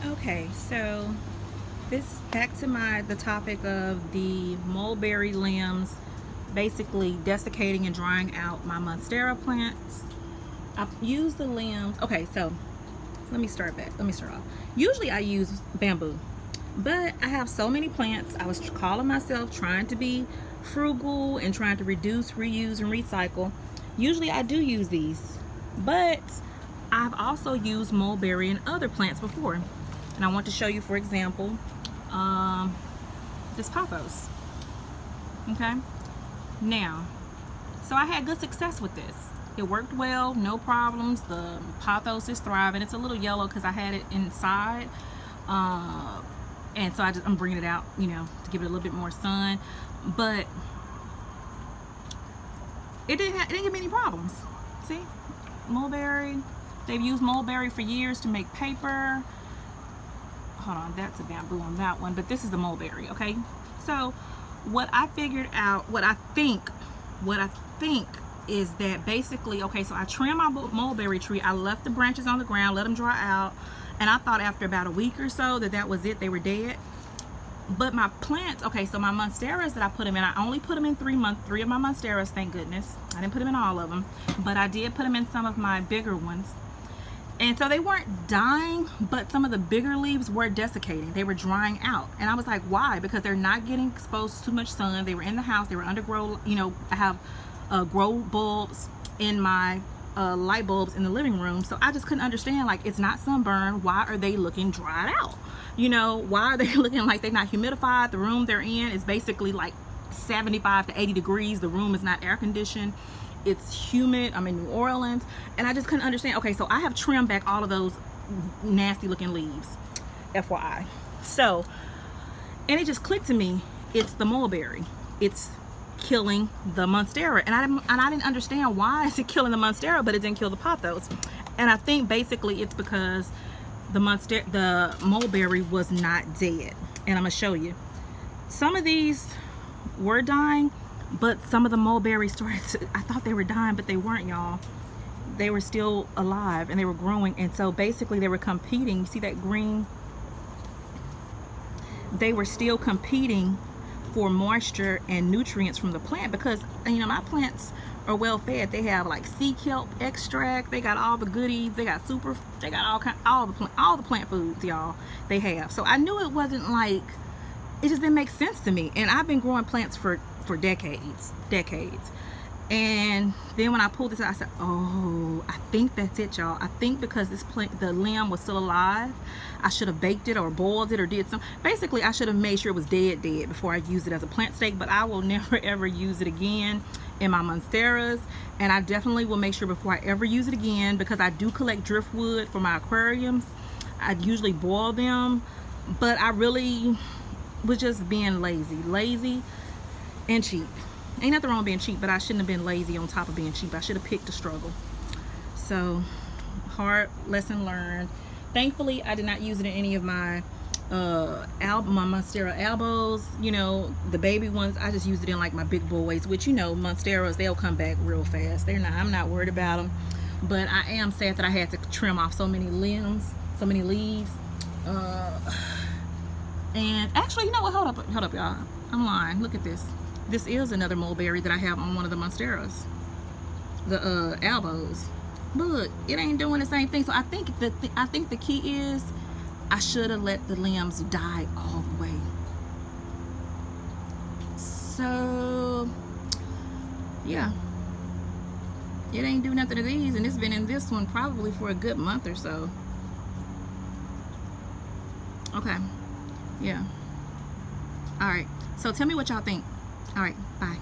Okay, so this back to the topic of the mulberry limbs basically desiccating and drying out my Monstera plants. I use the limbs. Okay, so let me start off. Usually I use bamboo, but I have so many plants. I was calling myself trying to be frugal and trying to reduce, reuse, and recycle. Usually I do use these, but I've also used mulberry and other plants before. And I want to show you, for example, this pothos. Okay, now, so I had good success with this. It worked well, no problems. The pothos is thriving. It's a little yellow because I had it inside, and so I'm bringing it out, you know, to give it a little bit more sun. But it didn't give me any problems. See, mulberry. They've used mulberry for years to make paper. Hold on, that's a bamboo on that one, but this is the mulberry. Okay, so what I figured out, what I think is that basically, okay, so I trimmed my mulberry tree. I left the branches on the ground, let them dry out, and I thought after about a week or so that was it, they were dead. But my plants, okay, so my monsteras that I put them in, I only put them in 3 of my monsteras, thank goodness. I didn't put them in all of them, but I did put them in some of my bigger ones. And so they weren't dying, but some of the bigger leaves were desiccating. They were drying out. And I was like, why? Because they're not getting exposed to too much sun. They were in the house. They were under grow, you know, I have grow bulbs in my light bulbs in the living room. So I just couldn't understand, like, it's not sunburn. Why are they looking dried out? You know, why are they looking like they're not humidified? The room they're in is basically like 75 to 80 degrees. The room is not air conditioned. It's humid. I'm in New Orleans, and I just couldn't understand. Okay, so I have trimmed back all of those nasty looking leaves, FYI. So, and it just clicked to me, it's the mulberry. It's killing the monstera, and I didn't understand why is it killing the monstera, but it didn't kill the pothos. And I think basically it's because the mulberry was not dead. And I'm gonna show you. Some of these were dying, but some of the mulberries started to, I thought they were dying, but they weren't, y'all. They were still alive and they were growing. And so basically they were competing. You see that green? They were still competing for moisture and nutrients from the plant, because, you know, my plants are well fed. They have like sea kelp extract. They got all the goodies. They got all the plant foods, y'all. They have. So I knew it wasn't like, it just didn't make sense to me. And I've been growing plants for decades. And then when I pulled this out, I said, oh, I think that's it, y'all. I think because this plant, the limb was still alive, I should have baked it or boiled it or did some. Basically, I should have made sure it was dead before I used it as a plant steak. But I will never ever use it again in my monsteras, and I definitely will make sure before I ever use it again, because I do collect driftwood for my aquariums. I usually boil them, but I really was just being lazy and cheap. Ain't nothing wrong with being cheap, but I shouldn't have been lazy on top of being cheap. I should have picked a struggle. So, hard lesson learned. Thankfully, I did not use it in any of my my Monstera albos, you know, the baby ones. I just used it in like my big boys, which, you know, Monsteras, they'll come back real fast. I'm not worried about them, but I am sad that I had to trim off so many limbs, so many leaves. And actually, you know what, hold up y'all, I'm lying. Look at this. This is another mulberry that I have on one of the Monsteras, the albos. But look, it ain't doing the same thing. So I think the key is I should have let the limbs die all the way. So yeah, it ain't do nothing to these, and it's been in this one probably for a good month or so. Okay, yeah. All right, so tell me what y'all think. All right, bye.